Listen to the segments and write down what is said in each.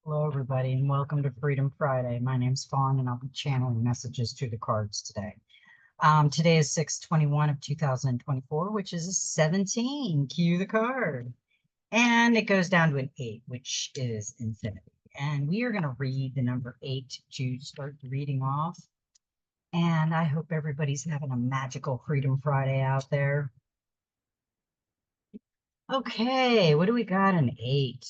Hello, everybody, and welcome to Freedom Friday. My name's Fawn, and I'll be channeling messages through the cards today. Today is 6/21 of 2024, which is a 17. Cue the card. And it goes down to an 8, which is infinity. And we are going to read the number 8 to start the reading off. And I hope everybody's having a magical Freedom Friday out there. Okay, what do we got in 8?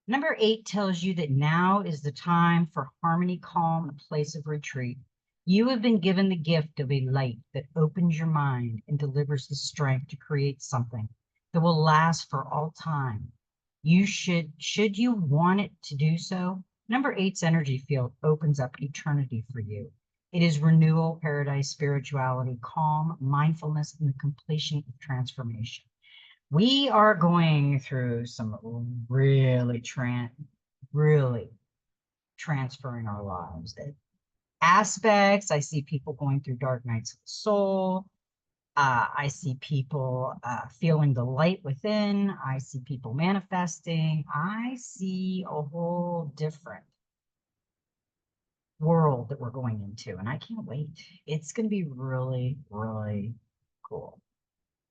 Number 8 tells you that now is the time for harmony, calm, a place of retreat. You have been given the gift of a light that opens your mind and delivers the strength to create something that will last for all time. You should you want it to do so, number 8's energy field opens up eternity for you. It is renewal, paradise, spirituality, calm, mindfulness, and the completion of transformation. We are going through some really transferring our lives. Aspects, I see people going through dark nights of the soul. I see people feeling the light within. I see people manifesting. I see a whole different world that we're going into, and I can't wait. It's going to be really, really cool.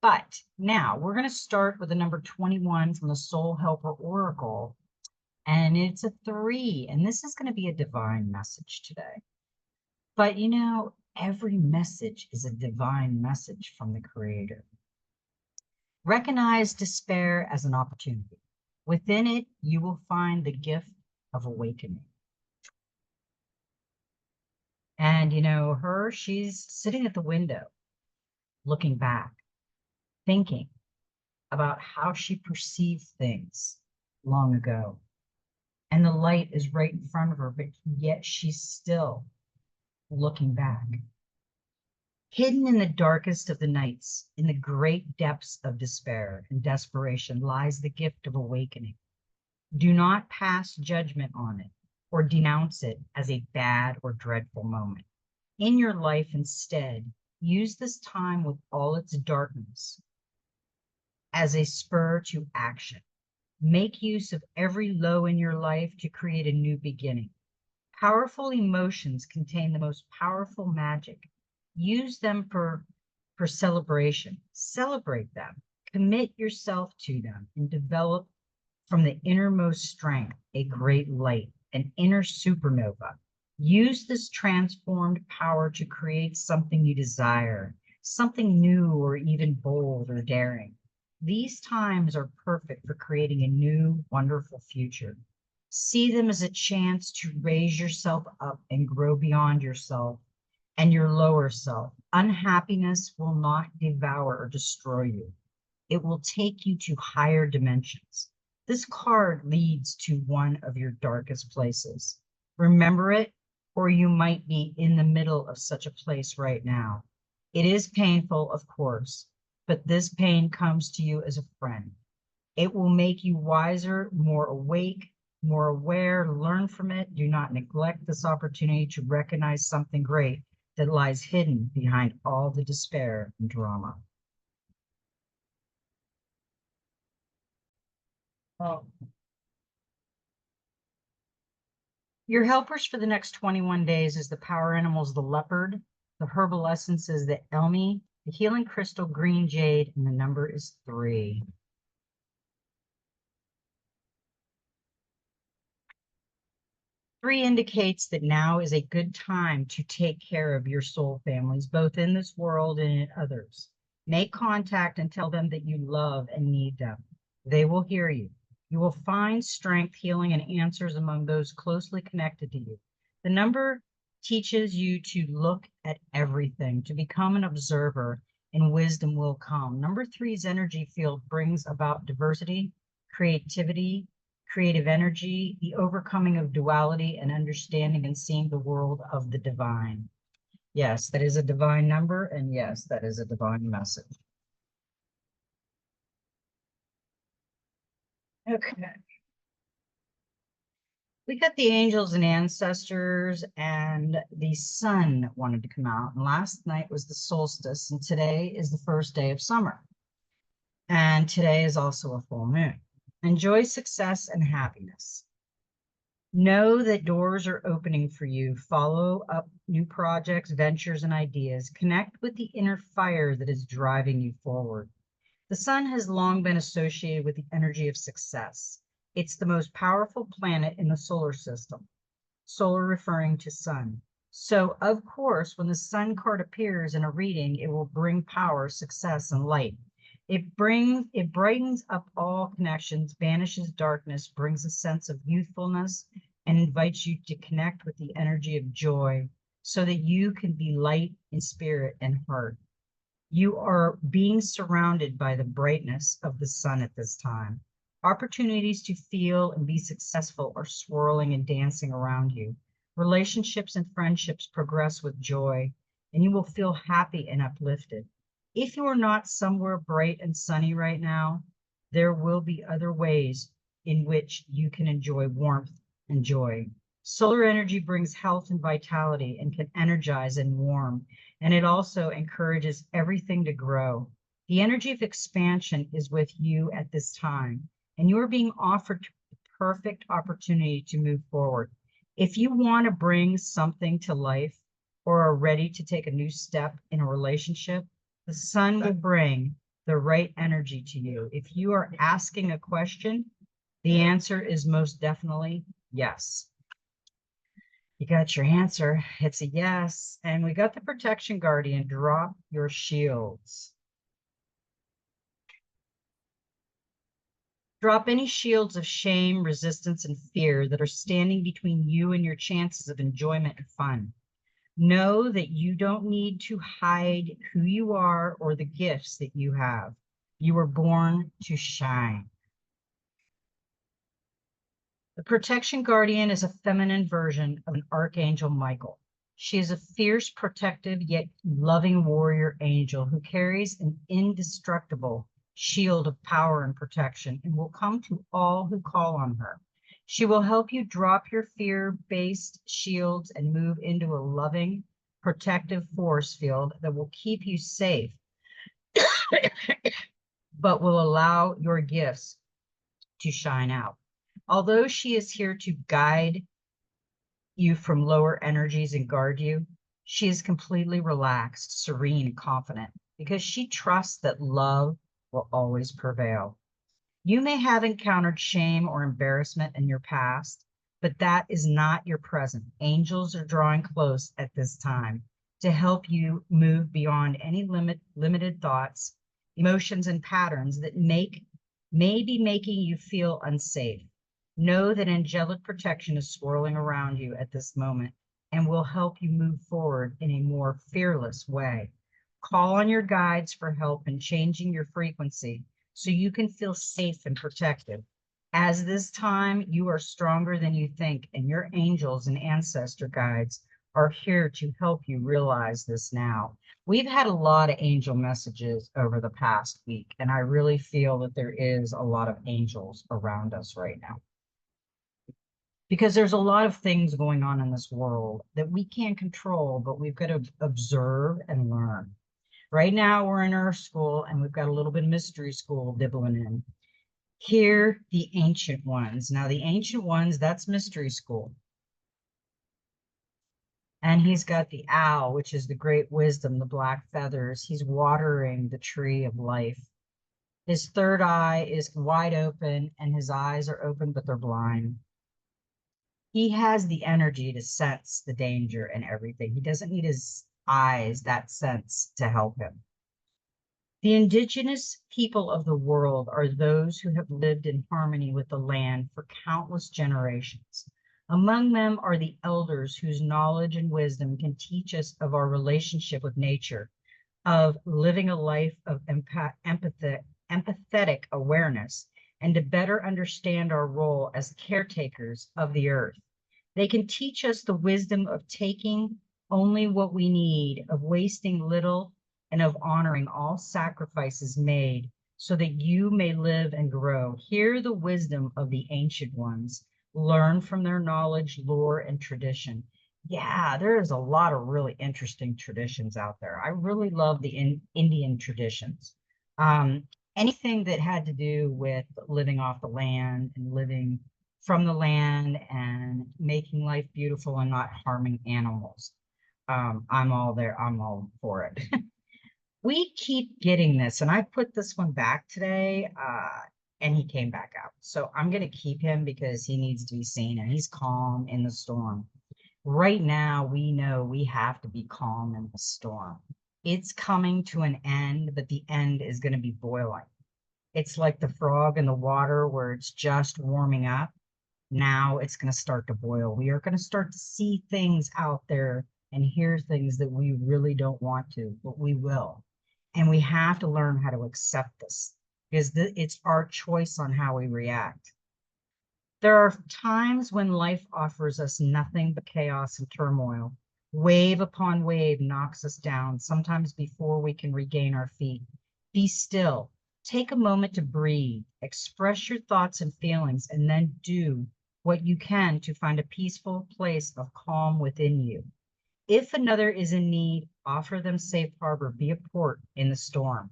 But now we're going to start with the number 21 from the Soul Helper Oracle. And it's a 3. And this is going to be a divine message today. But you know, every message is a divine message from the Creator. Recognize despair as an opportunity. Within it, you will find the gift of awakening. And you know, she's sitting at the window, looking back, thinking about how she perceived things long ago. And the light is right in front of her, but yet she's still looking back. Hidden in the darkest of the nights, in the great depths of despair and desperation, lies the gift of awakening. Do not pass judgment on it or denounce it as a bad or dreadful moment. In your life, instead, use this time with all its darkness as a spur to action. Make use of every low in your life to create a new beginning. Powerful emotions contain the most powerful magic. Use them for celebration. Celebrate them. Commit yourself to them and develop from the innermost strength a great light, an inner supernova. Use this transformed power to create something you desire, something new or even bold or daring. These times are perfect for creating a new, wonderful future. See them as a chance to raise yourself up and grow beyond yourself and your lower self. Unhappiness will not devour or destroy you. It will take you to higher dimensions. This card leads to one of your darkest places. Remember it, or you might be in the middle of such a place right now. It is painful, of course, but this pain comes to you as a friend. It will make you wiser, more awake, more aware. Learn from it. Do not neglect this opportunity to recognize something great that lies hidden behind all the despair and drama. Oh. Your helpers for the next 21 days is the power animals, the leopard, the herbal essences, the elmi, the healing crystal, green jade, and the number is 3. 3 indicates that now is a good time to take care of your soul families, both in this world and in others. Make contact and tell them that you love and need them. They will hear you. You will find strength, healing, and answers among those closely connected to you. The number teaches you to look at everything, to become an observer, and wisdom will come. Number 3's energy field brings about diversity, creativity, creative energy, the overcoming of duality, and understanding and seeing the world of the divine. Yes, that is a divine number, and yes, that is a divine message. Okay. We got the angels and ancestors, and the sun wanted to come out. And last night was the solstice, and today is the first day of summer. And today is also a full moon. Enjoy success and happiness. Know that doors are opening for you. Follow up new projects, ventures, and ideas. Connect with the inner fire that is driving you forward. The sun has long been associated with the energy of success. It's the most powerful planet in the solar system. Solar referring to sun. So, of course, when the sun card appears in a reading, it will bring power, success, and light. It brightens up all connections, banishes darkness, brings a sense of youthfulness, and invites you to connect with the energy of joy so that you can be light in spirit and heart. You are being surrounded by the brightness of the sun at this time. Opportunities to feel and be successful are swirling and dancing around you. Relationships and friendships progress with joy, and you will feel happy and uplifted. If you are not somewhere bright and sunny right now, there will be other ways in which you can enjoy warmth and joy. Solar energy brings health and vitality and can energize and warm, and it also encourages everything to grow. The energy of expansion is with you at this time, and you are being offered the perfect opportunity to move forward. If you want to bring something to life or are ready to take a new step in a relationship, the sun will bring the right energy to you. If you are asking a question, the answer is most definitely yes. You got your answer. It's a yes. And we got the protection guardian. Drop your shields. Drop any shields of shame, resistance, and fear that are standing between you and your chances of enjoyment and fun. Know that you don't need to hide who you are or the gifts that you have. You were born to shine. The protection guardian is a feminine version of an archangel Michael. She is a fierce, protective, yet loving warrior angel who carries an indestructible shield of power and protection and will come to all who call on her. She will help you drop your fear-based shields and move into a loving, protective force field that will keep you safe, but will allow your gifts to shine out. Although she is here to guide you from lower energies and guard you, she is completely relaxed, serene, and confident because she trusts that love will always prevail. You may have encountered shame or embarrassment in your past, but that is not your present. Angels are drawing close at this time to help you move beyond any limited thoughts, emotions, and patterns that may be making you feel unsafe. Know that angelic protection is swirling around you at this moment and will help you move forward in a more fearless way. Call on your guides for help in changing your frequency so you can feel safe and protected. As this time, you are stronger than you think, and your angels and ancestor guides are here to help you realize this now. We've had a lot of angel messages over the past week, and I really feel that there is a lot of angels around us right now, because there's a lot of things going on in this world that we can't control, but we've got to observe and learn. Right now, we're in Earth School, and we've got a little bit of Mystery School dibbling in. Hear the Ancient Ones. Now, the Ancient Ones, that's Mystery School. And he's got the owl, which is the great wisdom, the black feathers. He's watering the tree of life. His third eye is wide open, and his eyes are open, but they're blind. He has the energy to sense the danger and everything. He doesn't need his eyes, that sense, to help him. The indigenous people of the world are those who have lived in harmony with the land for countless generations. Among them are the elders whose knowledge and wisdom can teach us of our relationship with nature, of living a life of empathetic awareness, and to better understand our role as caretakers of the earth. They can teach us the wisdom of taking only what we need, of wasting little, and of honoring all sacrifices made so that you may live and grow. Hear the wisdom of the ancient ones. Learn from their knowledge, lore, and tradition. Yeah, there is a lot of really interesting traditions out there. I really love the Indian traditions. anything that had to do with living off the land and living from the land and making life beautiful and not harming animals. I'm all there. I'm all for it. We keep getting this, and I put this one back today, and he came back out. So I'm going to keep him because he needs to be seen, and he's calm in the storm. Right now, we know we have to be calm in the storm. It's coming to an end, but the end is going to be boiling. It's like the frog in the water where it's just warming up. Now it's going to start to boil. We are going to start to see things out there and hear things that we really don't want to, but we will. And we have to learn how to accept this because it's our choice on how we react. There are times when life offers us nothing but chaos and turmoil. Wave upon wave knocks us down, sometimes before we can regain our feet. Be still. Take a moment to breathe, express your thoughts and feelings, and then do what you can to find a peaceful place of calm within you. If another is in need, offer them safe harbor. Be a port in the storm.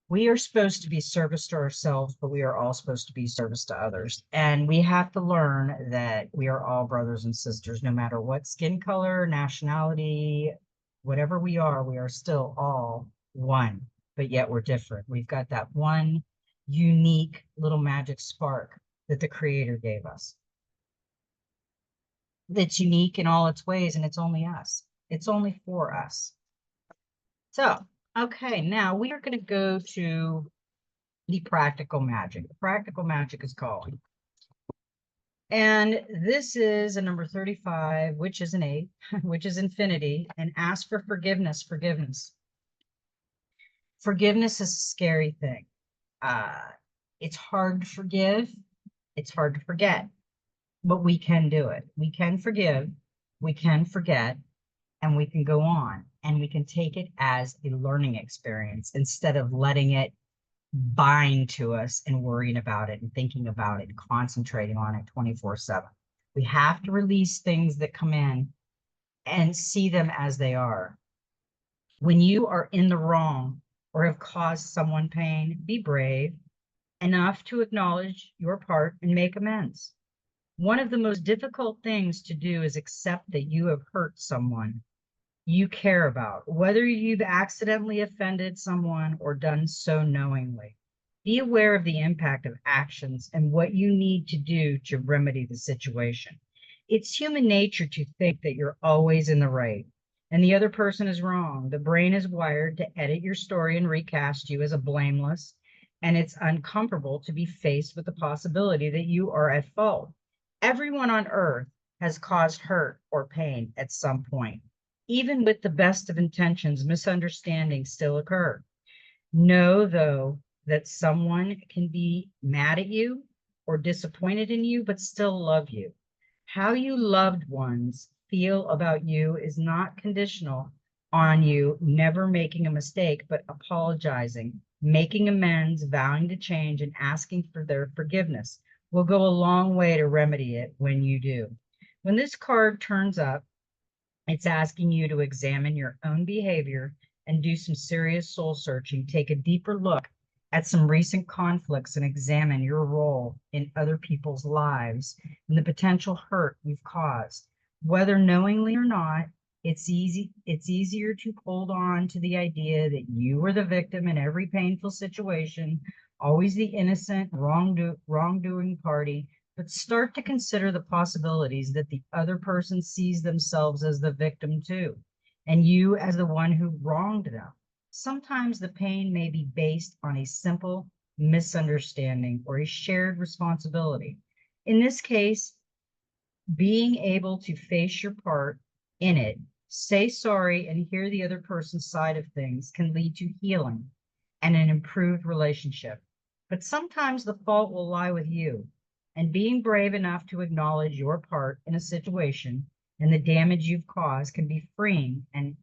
We are supposed to be service to ourselves, but we are all supposed to be service to others. And we have to learn that we are all brothers and sisters, no matter what skin color, nationality, whatever we are still all one, but yet we're different. We've got that one unique little magic spark that the Creator gave us. That's unique in all its ways, and it's only us. It's only for us. So, okay, now we are going to go to the practical magic. The practical magic is calling. And this is a number 35, which is an 8, which is infinity, and ask for forgiveness, forgiveness. Forgiveness is a scary thing. It's hard to forgive. It's hard to forget, but we can do it. We can forgive, we can forget, and we can go on, and we can take it as a learning experience instead of letting it bind to us and worrying about it and thinking about it and concentrating on it 24/7. We have to release things that come in and see them as they are. When you are in the wrong or have caused someone pain, be brave enough to acknowledge your part and make amends. One of the most difficult things to do is accept that you have hurt someone you care about, whether you've accidentally offended someone or done so knowingly. Be aware of the impact of actions and what you need to do to remedy the situation. It's human nature to think that you're always in the right and the other person is wrong. The brain is wired to edit your story and recast you as a blameless, and it's uncomfortable to be faced with the possibility that you are at fault. Everyone on earth has caused hurt or pain at some point. Even with the best of intentions, misunderstandings still occur. Know, though, that someone can be mad at you or disappointed in you, but still love you. How you loved ones feel about you is not conditional on you never making a mistake, but apologizing, making amends, vowing to change, and asking for their forgiveness will go a long way to remedy it when you do. When this card turns up, it's asking you to examine your own behavior and do some serious soul searching. Take a deeper look at some recent conflicts and examine your role in other people's lives and the potential hurt you've caused. Whether knowingly or not, it's easier to hold on to the idea that you were the victim in every painful situation, always the innocent, wrongdoing party, but start to consider the possibilities that the other person sees themselves as the victim too, and you as the one who wronged them. Sometimes the pain may be based on a simple misunderstanding or a shared responsibility. In this case, being able to face your part in it, say sorry, and hear the other person's side of things can lead to healing and an improved relationship. But sometimes the fault will lie with you, and being brave enough to acknowledge your part in a situation and the damage you've caused can be freeing and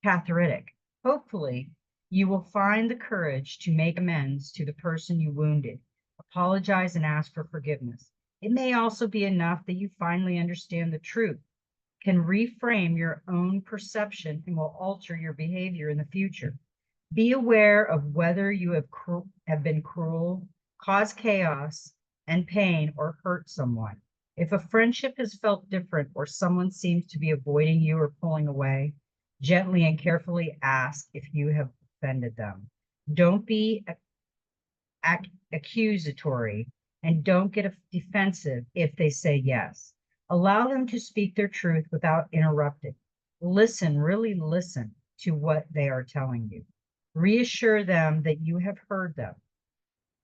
cathartic. Hopefully, you will find the courage to make amends to the person you wounded, apologize, and ask for forgiveness. It may also be enough that you finally understand the truth, can reframe your own perception, and will alter your behavior in the future. Be aware of whether you have been cruel, caused chaos and pain, or hurt someone. If a friendship has felt different or someone seems to be avoiding you or pulling away, gently and carefully ask if you have offended them. Don't be accusatory, and don't get defensive if they say yes. Allow them to speak their truth without interrupting. Listen, really listen to what they are telling you. Reassure them that you have heard them.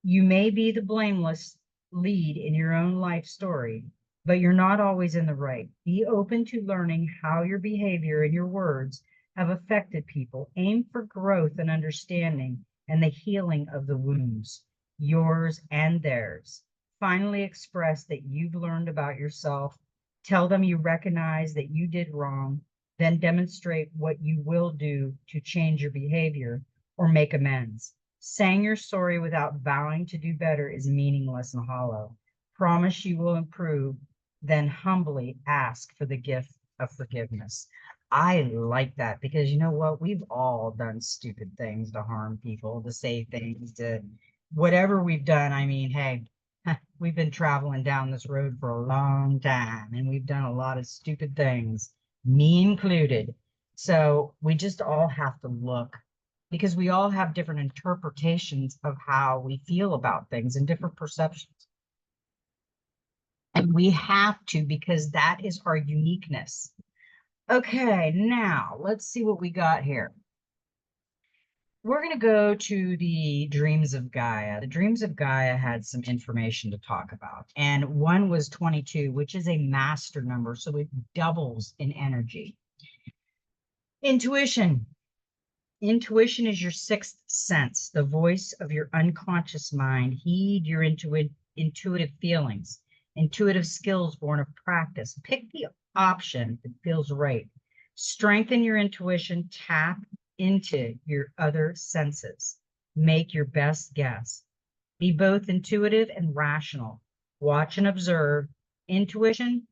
You may be the blameless lead in your own life story, but you're not always in the right. Be open to learning how your behavior and your words have affected people. Aim for growth and understanding and the healing of the wounds, yours and theirs. Finally, express that you've learned about yourself. Tell them you recognize that you did wrong, then demonstrate what you will do to change your behavior or make amends. Saying you're sorry without vowing to do better is meaningless and hollow. Promise you will improve, then humbly ask for the gift of forgiveness. I like that because you know what? We've all done stupid things to harm people, to say things, to whatever we've done. I mean, hey, we've been traveling down this road for a long time and we've done a lot of stupid things, me included. So we just all have to look because we all have different interpretations of how we feel about things and different perceptions. And we have to because that is our uniqueness. Okay, now let's see what we got here. We're going to go to the dreams of Gaia. The dreams of Gaia had some information to talk about. And one was 22, which is a master number. So it doubles in energy. Intuition. Intuition is your sixth sense, the voice of your unconscious mind. Heed your intuitive feelings, intuitive skills born of practice. Pick the option that feels right. Strengthen your intuition, tap into your other senses. Make your best guess. Be both intuitive and rational. Watch and observe. Intuition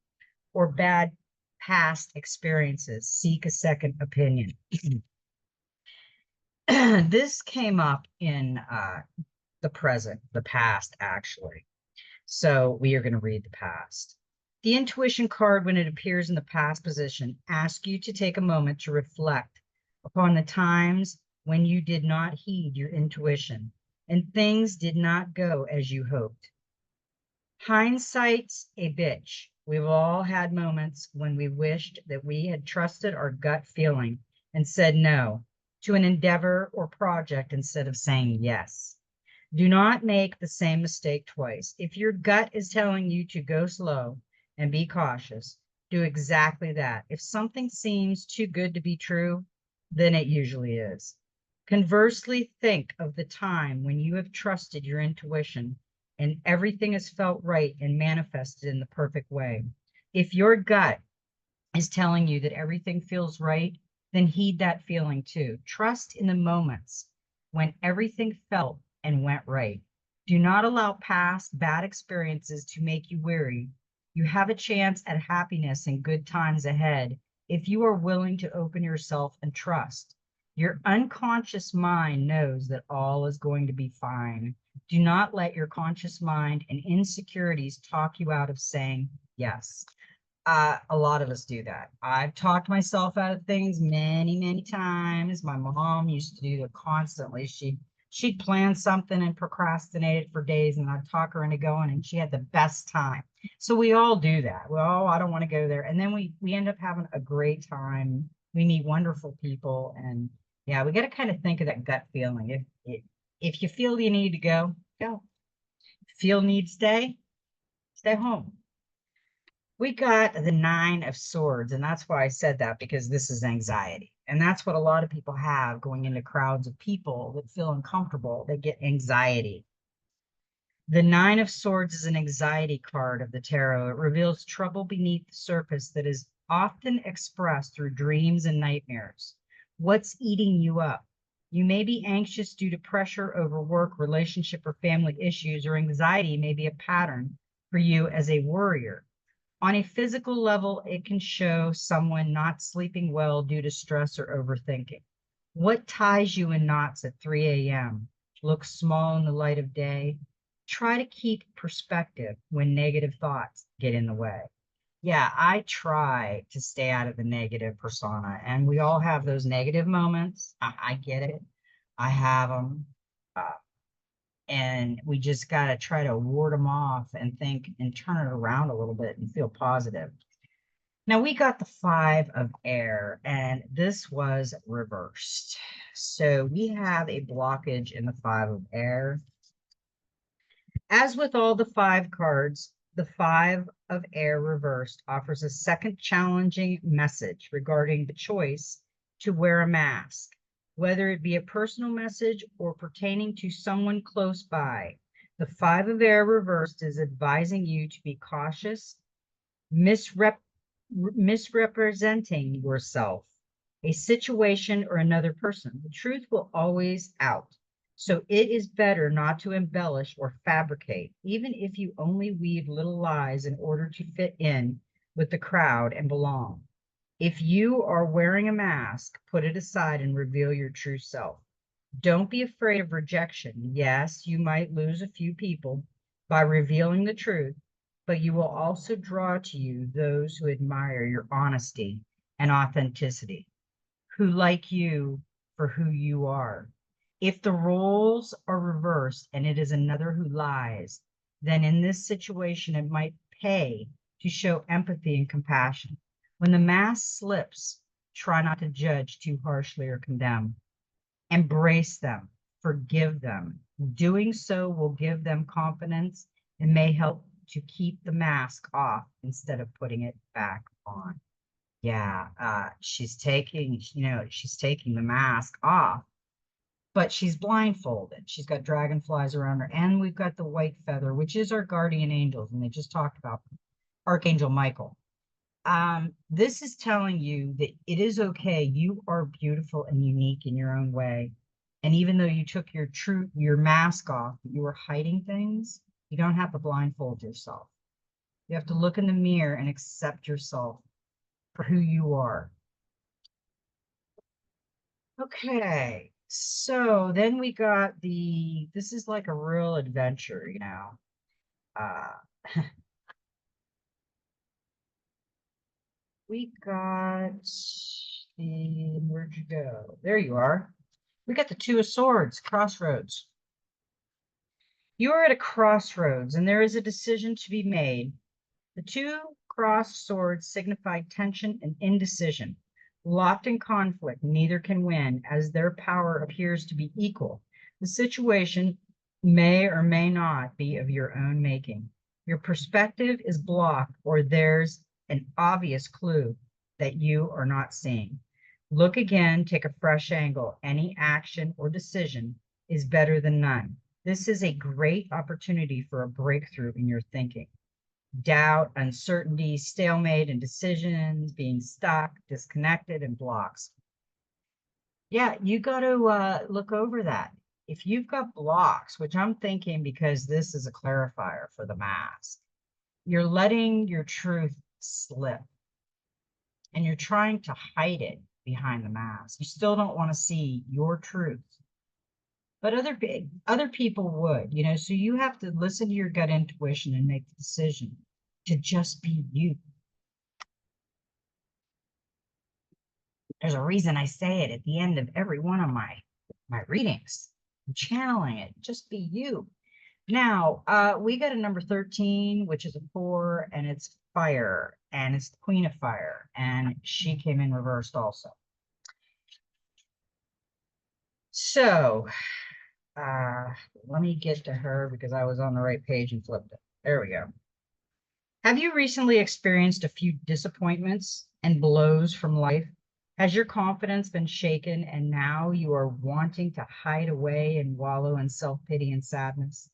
or bad past experiences. Seek a second opinion. This came up in the present, the past, actually. So we are going to read the past. The intuition card, when it appears in the past position, asks you to take a moment to reflect upon the times when you did not heed your intuition and things did not go as you hoped. Hindsight's a bitch. We've all had moments when we wished that we had trusted our gut feeling and said no to an endeavor or project instead of saying yes. Do not make the same mistake twice. If your gut is telling you to go slow and be cautious, do exactly that. If something seems too good to be true, then it usually is. Conversely, think of the time when you have trusted your intuition and everything has felt right and manifested in the perfect way. If your gut is telling you that everything feels right, then heed that feeling too. Trust in the moments when everything felt and went right. Do not allow past bad experiences to make you weary. You have a chance at happiness and good times ahead if you are willing to open yourself and trust. Your unconscious mind knows that all is going to be fine. Do not let your conscious mind and insecurities talk you out of saying yes. A lot of us do that. I've talked myself out of things many, many times. My mom used to do that constantly. She'd plan something and procrastinate it for days, and I'd talk her into going, and she had the best time. So we all do that. Well, I don't want to go there, and then we end up having a great time. We meet wonderful people, and yeah, we got to kind of think of that gut feeling. If you feel you need to go, go. If you feel need to stay home. We got the 9 of Swords, and that's why I said that, because this is anxiety. And that's what a lot of people have going into crowds of people that feel uncomfortable. They get anxiety. The 9 of Swords is an anxiety card of the tarot. It reveals trouble beneath the surface that is often expressed through dreams and nightmares. What's eating you up? You may be anxious due to pressure over work, relationship, or family issues, or anxiety may be a pattern for you as a warrior. On a physical level, it can show someone not sleeping well due to stress or overthinking. What ties you in knots at 3 a.m. looks small in the light of day. Try to keep perspective when negative thoughts get in the way. Yeah, I try to stay out of the negative persona, and we all have those negative moments. I get it. I have them. Uh, and we just got to try to ward them off and think and turn it around a little bit and feel positive. Now we got the 5 of air, and this was reversed. So we have a blockage in the 5 of air. As with all the 5 cards, the 5 of air reversed offers a second challenging message regarding the choice to wear a mask, whether it be a personal message or pertaining to someone close by. The 5 of air reversed is advising you to be cautious, misrepresenting yourself, a situation, or another person. The truth will always out. So it is better not to embellish or fabricate, even if you only weave little lies in order to fit in with the crowd and belong. If you are wearing a mask, put it aside and reveal your true self. Don't be afraid of rejection. Yes, you might lose a few people by revealing the truth, but you will also draw to you those who admire your honesty and authenticity, who like you for who you are. If the roles are reversed and it is another who lies, then in this situation, it might pay to show empathy and compassion. When the mask slips, try not to judge too harshly or condemn. Embrace them, forgive them. Doing so will give them confidence and may help to keep the mask off instead of putting it back on. Yeah, she's taking, she's taking the mask off, but she's blindfolded. She's got dragonflies around her, and we've got the white feather, which is our guardian angels, and they just talked about Archangel Michael. This is telling you that it is okay. You are beautiful and unique in your own way. And even though you took your mask off, you were hiding things, you don't have to blindfold yourself. You have to look in the mirror and accept yourself for who you are. Okay, so then we got this is like a real adventure, Uh, we got where'd you go? There you are. We got the 2 of Swords, crossroads. You are at a crossroads, and there is a decision to be made. The 2 crossed swords signify tension and indecision. Locked in conflict, neither can win, as their power appears to be equal. The situation may or may not be of your own making. Your perspective is blocked, or there's an obvious clue that you are not seeing. Look again, take a fresh angle. Any action or decision is better than none. This is a great opportunity for a breakthrough in your thinking. Doubt, uncertainty, stalemate, and decisions, being stuck, disconnected, and blocks. Yeah, you got to look over that. If you've got blocks, which I'm thinking because this is a clarifier for the mask, you're letting your truth slip and you're trying to hide it behind the mask. You still don't want to see your truth, but other people would, so you have to listen to your gut intuition and make the decision to just be you. There's a reason I say it at the end of every one of my readings. I'm channeling it. Just be you. Now, we got a number 13, which is a 4, and it's fire, and it's the Queen of Fire, and she came in reversed also. So, let me get to her because I was on the right page and flipped it. There we go. Have you recently experienced a few disappointments and blows from life? Has your confidence been shaken and now you are wanting to hide away and wallow in self-pity and sadness?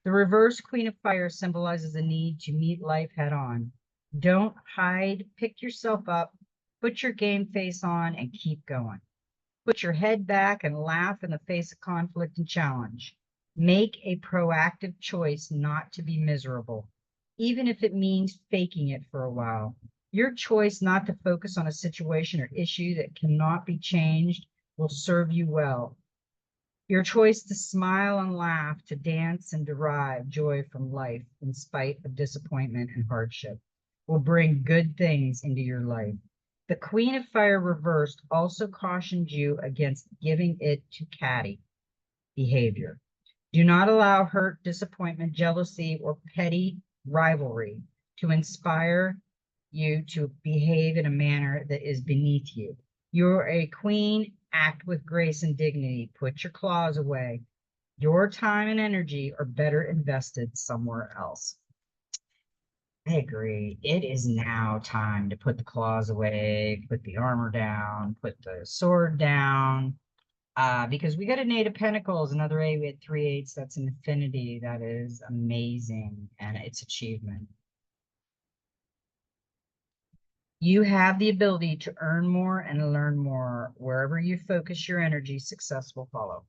The reverse Queen of Fire symbolizes a need to meet life head on. Don't hide, pick yourself up, put your game face on, and keep going. Put your head back and laugh in the face of conflict and challenge. Make a proactive choice not to be miserable, even if it means faking it for a while. Your choice not to focus on a situation or issue that cannot be changed will serve you well. Your choice to smile and laugh, to dance and derive joy from life in spite of disappointment and hardship will bring good things into your life. The Queen of Fire reversed also cautioned you against giving it to catty behavior. Do not allow hurt, disappointment, jealousy, or petty rivalry to inspire you to behave in a manner that is beneath you. You're a queen, act with grace and dignity. Put your claws away. Your time and energy are better invested somewhere else. I agree. It is now time to put the claws away, put the armor down, put the sword down, because we got an 8 of Pentacles, another 8, we had 3 8s. That's an infinity. That is amazing, and it's achievement. You have the ability to earn more and learn more. Wherever you focus your energy, success will follow.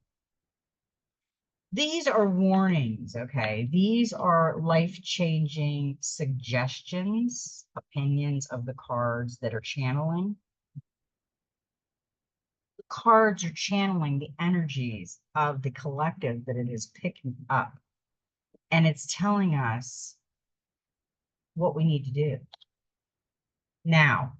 These are warnings, okay? These are life-changing suggestions, opinions of the cards that are channeling. The cards are channeling the energies of the collective that it is picking up. And it's telling us what we need to do. Now,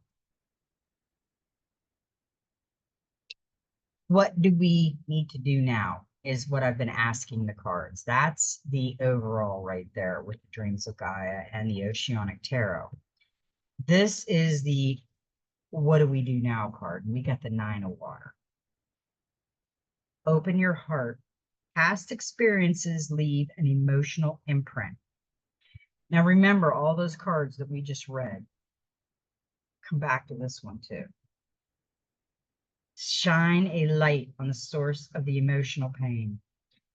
what do we need to do now is what I've been asking the cards. That's the overall right there with the Dreams of Gaia and the Oceanic Tarot. This is the what do we do now card. We got the 9 of Water. Open your heart. Past experiences leave an emotional imprint. Now remember all those cards that we just read. Come back to this one too. Shine a light on the source of the emotional pain.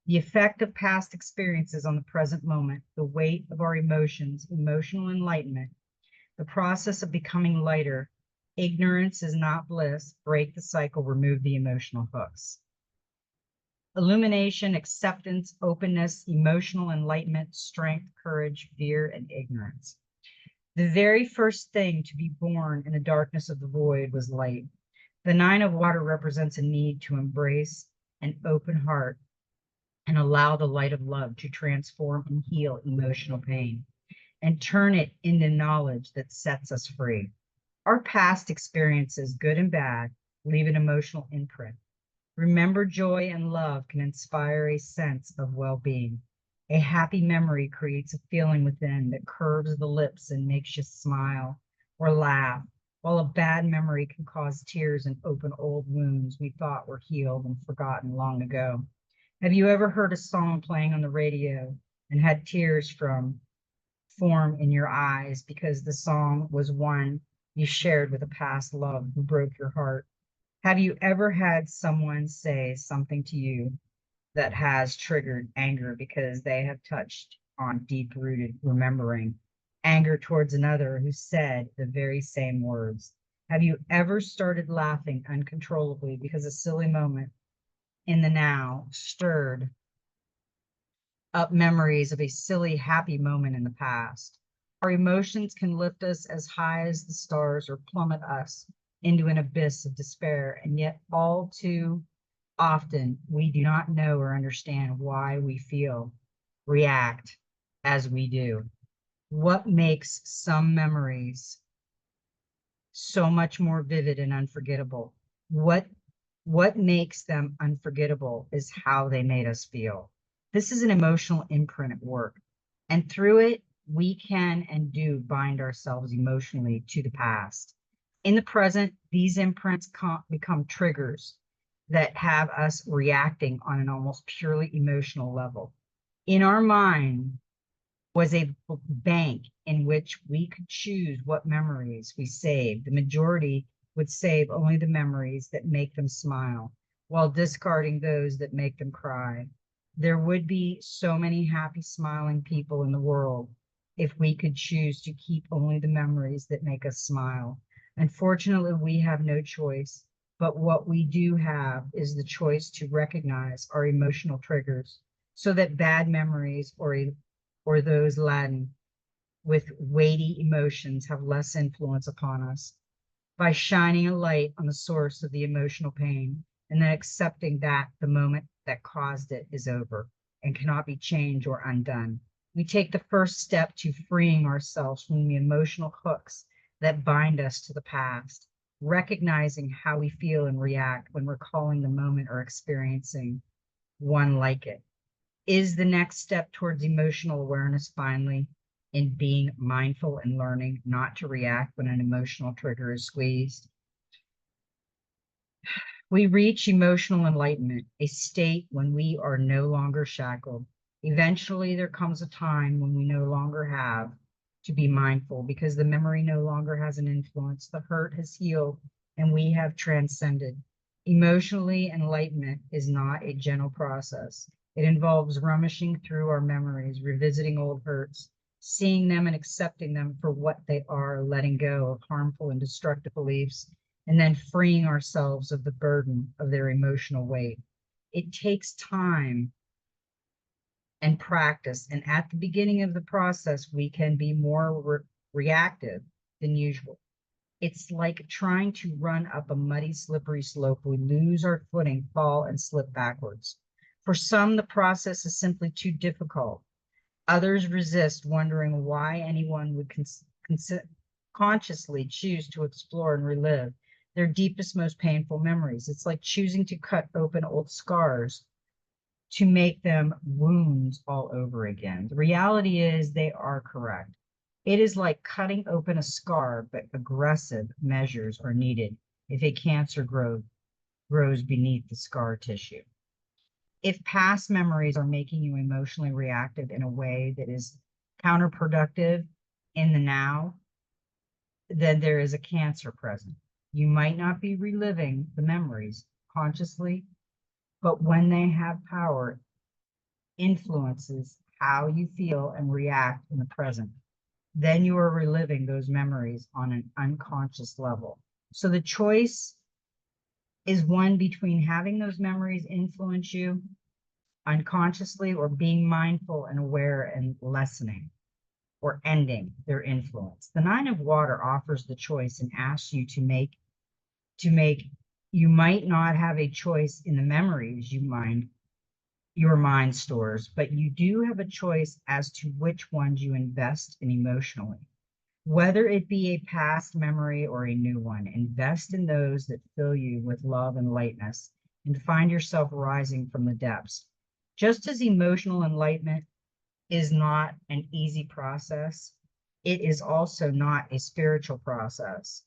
The effect of past experiences on the present moment, the weight of our emotions, emotional enlightenment, the process of becoming lighter. Ignorance is not bliss. Break the cycle, remove the emotional hooks. Illumination, acceptance, openness, emotional enlightenment, strength, courage, fear, and ignorance. The very first thing to be born in the darkness of the void was light. The 9 of Water represents a need to embrace an open heart and allow the light of love to transform and heal emotional pain and turn it into knowledge that sets us free. Our past experiences, good and bad, leave an emotional imprint. Remember, joy and love can inspire a sense of well-being. A happy memory creates a feeling within that curves the lips and makes you smile or laugh, while a bad memory can cause tears and open old wounds we thought were healed and forgotten long ago. Have you ever heard a song playing on the radio and had tears form in your eyes because the song was one you shared with a past love who broke your heart? Have you ever had someone say something to you that has triggered anger because they have touched on deep-rooted remembering, anger towards another who said the very same words? Have you ever started laughing uncontrollably because a silly moment in the now stirred up memories of a silly, happy moment in the past? Our emotions can lift us as high as the stars or plummet us into an abyss of despair, and yet all too often we do not know or understand why we react as we do. What makes some memories so much more vivid and unforgettable? What makes them unforgettable is how they made us feel. This is an emotional imprint at work, and through it, we can and do bind ourselves emotionally to the past. In the present, these imprints become triggers that have us reacting on an almost purely emotional level. In our mind was a bank in which we could choose what memories we saved. The majority would save only the memories that make them smile, while discarding those that make them cry. There would be so many happy, smiling people in the world if we could choose to keep only the memories that make us smile. Unfortunately, we have no choice, but what we do have is the choice to recognize our emotional triggers so that bad memories or those laden with weighty emotions have less influence upon us. By shining a light on the source of the emotional pain and then accepting that the moment that caused it is over and cannot be changed or undone. We take the first step to freeing ourselves from the emotional hooks that bind us to the past, recognizing how we feel and react when recalling the moment or experiencing one like it. Is the next step towards emotional awareness finally in being mindful and learning not to react when an emotional trigger is squeezed? We reach emotional enlightenment, a state when we are no longer shackled. Eventually, there comes a time when we no longer have to be mindful because the memory no longer has an influence. The hurt has healed and we have transcended. Emotionally, enlightenment is not a gentle process. It involves rummaging through our memories, revisiting old hurts, seeing them and accepting them for what they are, letting go of harmful and destructive beliefs, and then freeing ourselves of the burden of their emotional weight. It takes time and practice, and at the beginning of the process, we can be more reactive than usual. It's like trying to run up a muddy, slippery slope. We lose our footing, fall, and slip backwards. For some, the process is simply too difficult. Others resist, wondering why anyone would consciously choose to explore and relive their deepest, most painful memories. It's like choosing to cut open old scars to make them wounds all over again. The reality is they are correct. It is like cutting open a scar, but aggressive measures are needed if a cancer grows beneath the scar tissue. If past memories are making you emotionally reactive in a way that is counterproductive in the now, then there is a cancer present. You might not be reliving the memories consciously, but when they have power, influences how you feel and react in the present, then you are reliving those memories on an unconscious level. So the choice is one between having those memories influence you unconsciously or being mindful and aware and lessening or ending their influence. The Nine of Water offers the choice and asks you to make, you might not have a choice in the memories your mind stores, but you do have a choice as to which ones you invest in emotionally. Whether it be a past memory or a new one, invest in those that fill you with love and lightness and find yourself rising from the depths. Just as emotional enlightenment is not an easy process, it is also not a spiritual process.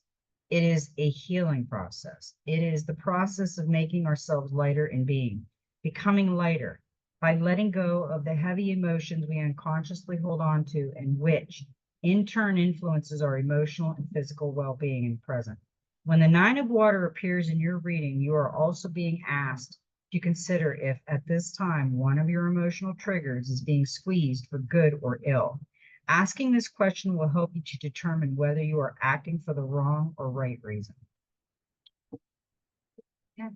It is a healing process. It is the process of making ourselves lighter in being, becoming lighter by letting go of the heavy emotions we unconsciously hold on to and which in turn influences our emotional and physical well-being in the present. When the Nine of Water appears in your reading, you are also being asked to consider if at this time one of your emotional triggers is being squeezed for good or ill. Asking this question will help you to determine whether you are acting for the wrong or right reason. Yeah.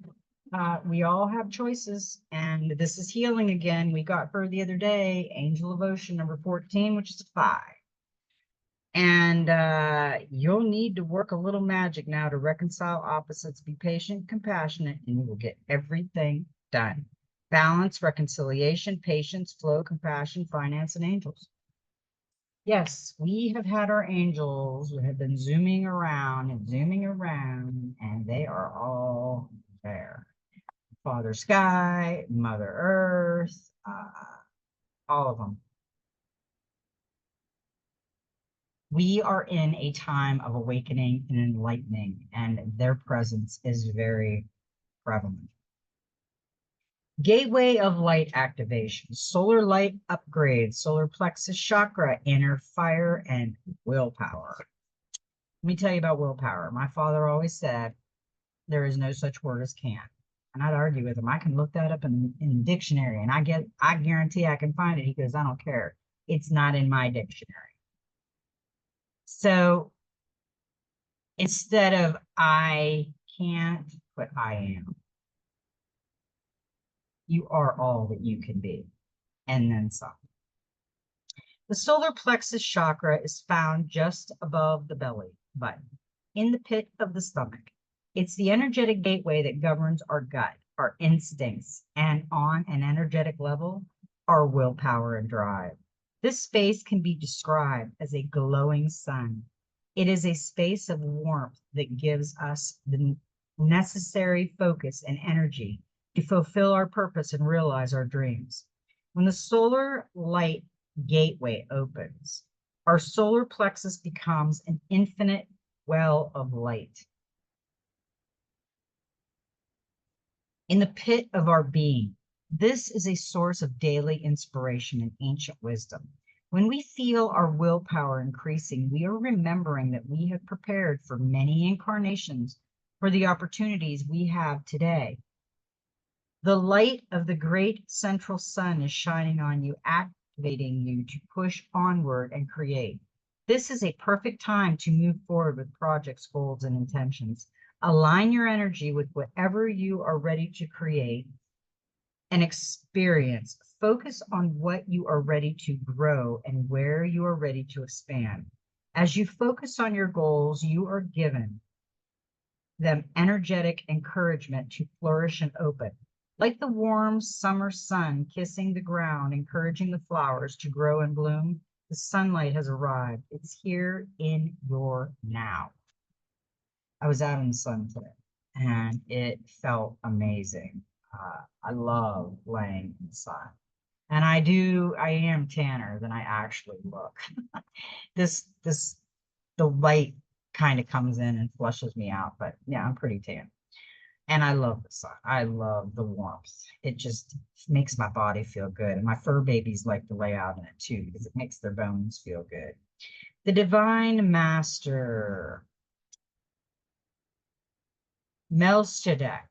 We all have choices, and this is healing again. We got her the other day, Angel of Ocean, number 14, which is a 5. And you'll need to work a little magic now to reconcile opposites. Be patient, compassionate, and you will get everything done. Balance, reconciliation, patience, flow, compassion, finance, and angels. Yes, we have had our angels who have been zooming around, and they are all there. Father Sky, Mother Earth, all of them. We are in a time of awakening and enlightening, and their presence is very prevalent. Gateway of light activation, solar light upgrade, solar plexus chakra, inner fire, and willpower. Let me tell you about willpower. My father always said, there is no such word as can. And I'd argue with him. I can look that up in the dictionary, and I guarantee I can find it. He goes, I don't care. It's not in my dictionary. So instead of I can't, but I am. You are all that you can be, and then some. The solar plexus chakra is found just above the belly button, in the pit of the stomach. It's the energetic gateway that governs our gut, our instincts, and on an energetic level, our willpower and drive. This space can be described as a glowing sun. It is a space of warmth that gives us the necessary focus and energy to fulfill our purpose and realize our dreams. When the solar light gateway opens, our solar plexus becomes an infinite well of light. In the pit of our being, this is a source of daily inspiration and ancient wisdom. When we feel our willpower increasing, we are remembering that we have prepared for many incarnations for the opportunities we have today. The light of the great central sun is shining on you, activating you to push onward and create. This is a perfect time to move forward with projects, goals, and intentions. Align your energy with whatever you are ready to create and experience. Focus on what you are ready to grow and where you are ready to expand. As you focus on your goals, you are given them energetic encouragement to flourish and open. Like the warm summer sun kissing the ground, encouraging the flowers to grow and bloom, the sunlight has arrived. It's here in your now. I was out in the sun today and it felt amazing. I love laying in the sun. And I am tanner than I actually look. The light kind of comes in and flushes me out, but yeah, I'm pretty tan. And I love the sun. I love the warmth. It just makes my body feel good. And my fur babies like to lay out in it too, because it makes their bones feel good. The Divine Master, Melchizedek,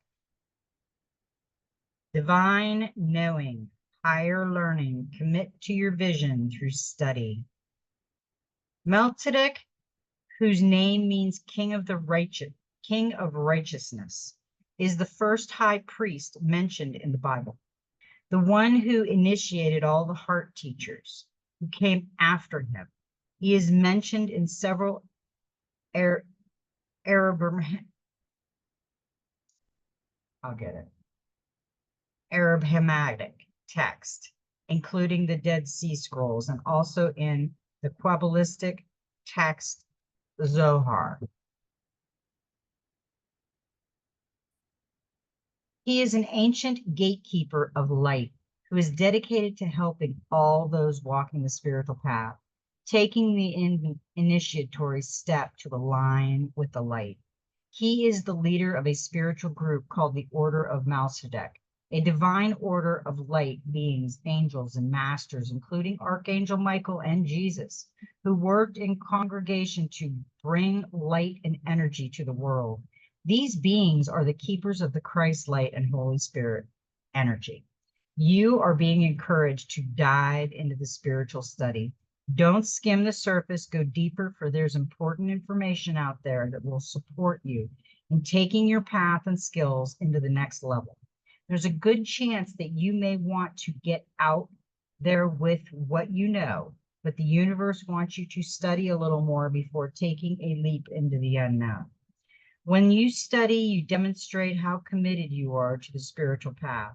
divine knowing, higher learning, commit to your vision through study. Melchizedek, whose name means king of righteousness, is the first high priest mentioned in the Bible, the one who initiated all the heart teachers who came after him. He is mentioned in several Arab, I'll get it, Arab-Hamitic text, including the Dead Sea Scrolls, and also in the Kabbalistic text Zohar. He is an ancient gatekeeper of light who is dedicated to helping all those walking the spiritual path, taking the initiatory step to align with the light. He is the leader of a spiritual group called the Order of Melchizedek, a divine order of light beings, angels, and masters, including Archangel Michael and Jesus, who worked in congregation to bring light and energy to the world. These beings are the keepers of the Christ light and Holy Spirit energy. You are being encouraged to dive into the spiritual study. Don't skim the surface, go deeper, for there's important information out there that will support you in taking your path and skills into the next level. There's a good chance that you may want to get out there with what you know, but the universe wants you to study a little more before taking a leap into the unknown. When you study, you demonstrate how committed you are to the spiritual path.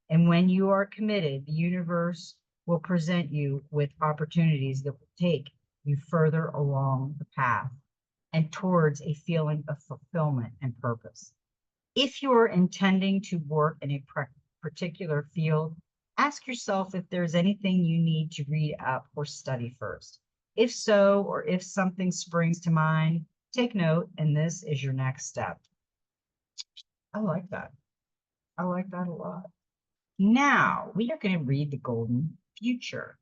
And when you are committed, the universe will present you with opportunities that will take you further along the path and towards a feeling of fulfillment and purpose. If you are intending to work in a particular field, ask yourself if there's anything you need to read up or study first. If so, or if something springs to mind, take note, and this is your next step. I like that. I like that a lot. Now, we are going to read the golden future.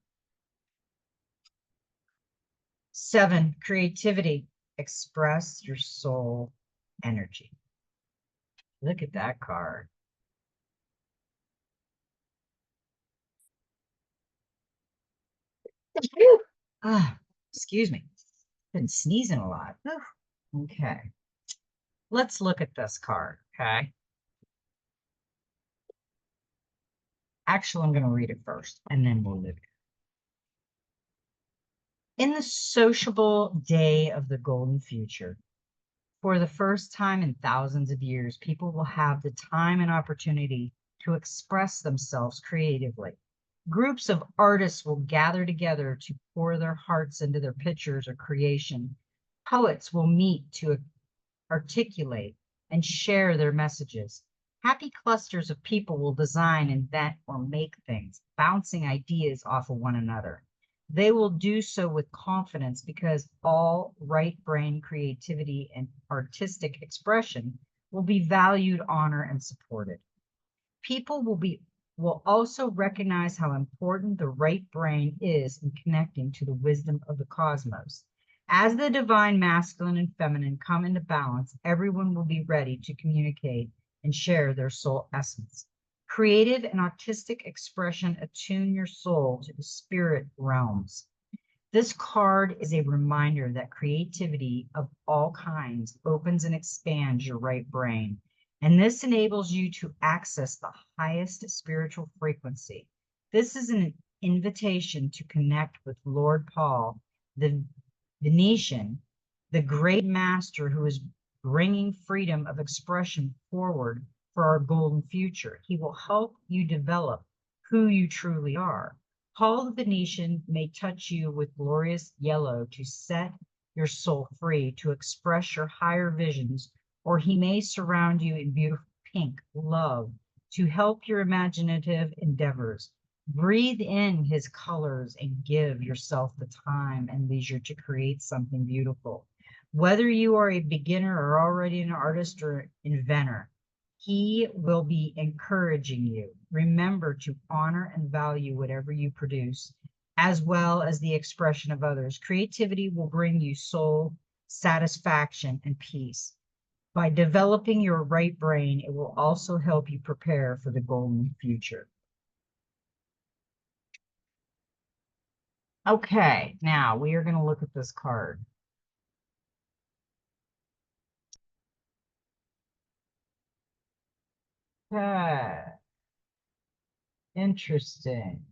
7, creativity. Express your soul energy. Look at that card. Excuse me. Been sneezing a lot. Okay. Let's look at this card, okay? Actually, I'm going to read it first, and then we'll look. In the sociable day of the golden future, For the first time in thousands of years, people will have the time and opportunity to express themselves creatively. Groups of artists will gather together to pour their hearts into their pictures or creation. Poets will meet to articulate and share their messages. Happy clusters of people will design, invent, or make things, bouncing ideas off of one another. They will do so with confidence because all right brain creativity and artistic expression will be valued, honored, and supported. People will also recognize how important the right brain is in connecting to the wisdom of the cosmos. As the divine masculine and feminine come into balance, everyone will be ready to communicate and share their soul essence. Creative and artistic expression attune your soul to the spirit realms. This card is a reminder that creativity of all kinds opens and expands your right brain, and this enables you to access the highest spiritual frequency. This is an invitation to connect with Lord Paul, the Venetian, the great master who is bringing freedom of expression forward for our golden future. He will help you develop who you truly are. Paul the Venetian may touch you with glorious yellow to set your soul free, to express your higher visions, or he may surround you in beautiful pink love to help your imaginative endeavors. Breathe in his colors and give yourself the time and leisure to create something beautiful. Whether you are a beginner or already an artist or inventor, he will be encouraging you. Remember to honor and value whatever you produce, as well as the expression of others. Creativity will bring you soul satisfaction and peace. By developing your right brain, it will also help you prepare for the golden future. Okay, now we are going to look at this card. Okay. Interesting.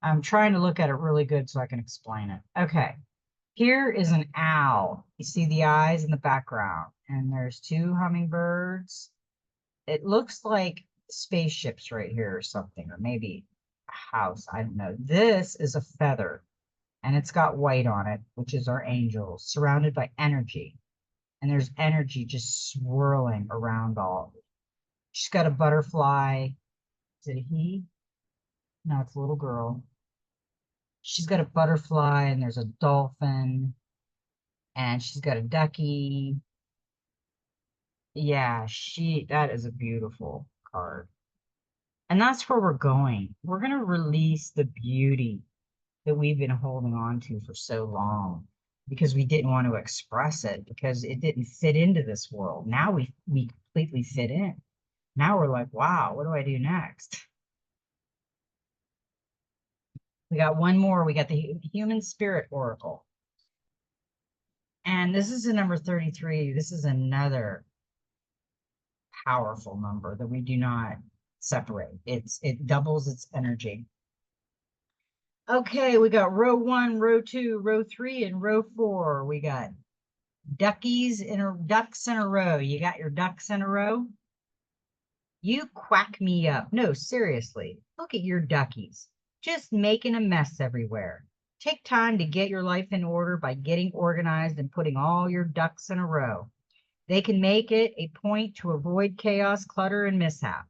I'm trying to look at it really good so I can explain it. Okay. Here is an owl. You see the eyes in the background, and there's two hummingbirds. It looks like spaceships right here or something, or maybe a house. I don't know. This is a feather, and it's got white on it, which is our angels, surrounded by energy. And there's energy just swirling around all of it. She's got a butterfly. Is it a he? No, it's a little girl. She's got a butterfly, and there's a dolphin, and she's got a ducky. Yeah, that is a beautiful card. And that's where we're going. We're going to release the beauty that we've been holding on to for so long because we didn't want to express it because it didn't fit into this world. Now we completely fit in. Now we're like, wow, what do I do next? We got one more. We got the Human Spirit Oracle. And this is a number 33. This is another powerful number that we do not separate. It doubles its energy. Okay, we got row 1, row 2, row 3, and row 4. We got ducks in a row. You got your ducks in a row? You quack me up. No, seriously. Look at your duckies. Just making a mess everywhere. Take time to get your life in order by getting organized and putting all your ducks in a row. They can make it a point to avoid chaos, clutter, and mishap,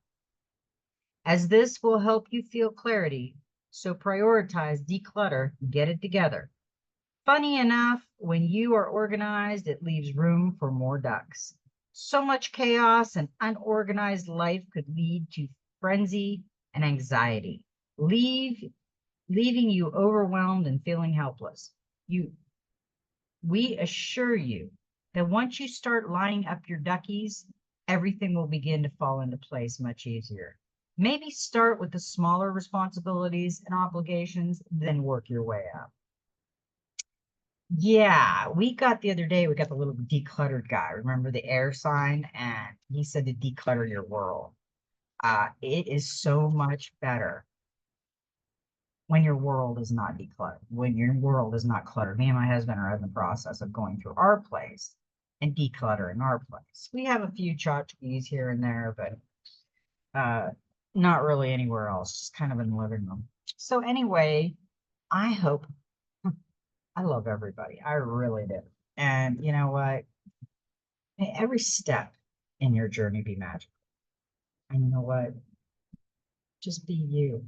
as this will help you feel clarity. So prioritize, declutter, get it together. Funny enough, when you are organized, it leaves room for more ducks. So much chaos and unorganized life could lead to frenzy and anxiety, leaving you overwhelmed and feeling helpless. We assure you that once you start lining up your duckies, everything will begin to fall into place much easier. Maybe start with the smaller responsibilities and obligations, then work your way up. Yeah, we got the other day, we got the little decluttered guy. Remember the air sign? And he said to declutter your world. It is so much better. when your world is not decluttered, when your world is not cluttered. Me and my husband are in the process of going through our place and decluttering our place. We have a few tchotchkes here and there, but not really anywhere else, just kind of in the living room. So anyway, I hope I love everybody. I really do. And you know what? May every step in your journey be magical. And you know what? Just be you.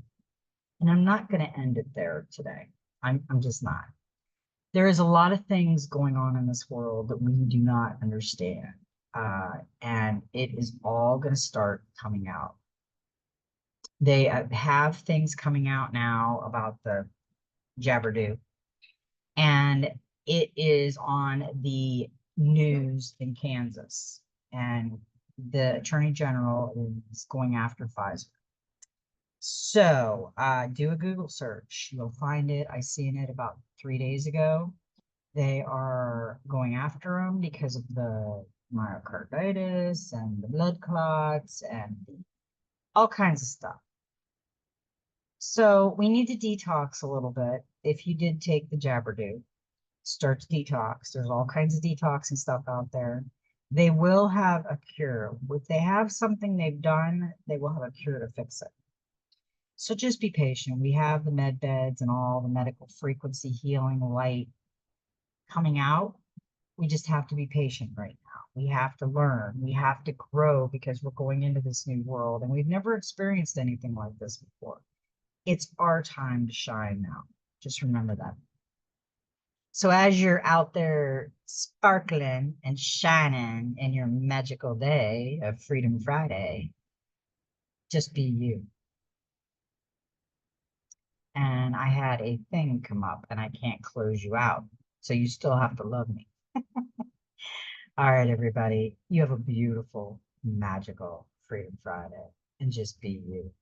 And I'm not going to end it there today. I'm just not. There is a lot of things going on in this world that we do not understand. And it is all going to start coming out. They have things coming out now about the Jabberdo, and it is on the news in Kansas. And the Attorney General is going after Pfizer. So do a Google search. You'll find it. I seen it about 3 days ago. They are going after him because of the myocarditis and the blood clots and all kinds of stuff. So we need to detox a little bit. If you did take the Jabberdo, start to detox. There's all kinds of detoxing stuff out there. They will have a cure. If they have something they've done, they will have a cure to fix it. So just be patient. We have the med beds and all the medical frequency healing light coming out. We just have to be patient right now. We have to learn. We have to grow because we're going into this new world and we've never experienced anything like this before. It's our time to shine now. Just remember that. So as you're out there sparkling and shining in your magical day of Freedom Friday, just be you. And I had a thing come up and I can't close you out. So you still have to love me. All right, everybody. You have a beautiful, magical Freedom Friday and just be you.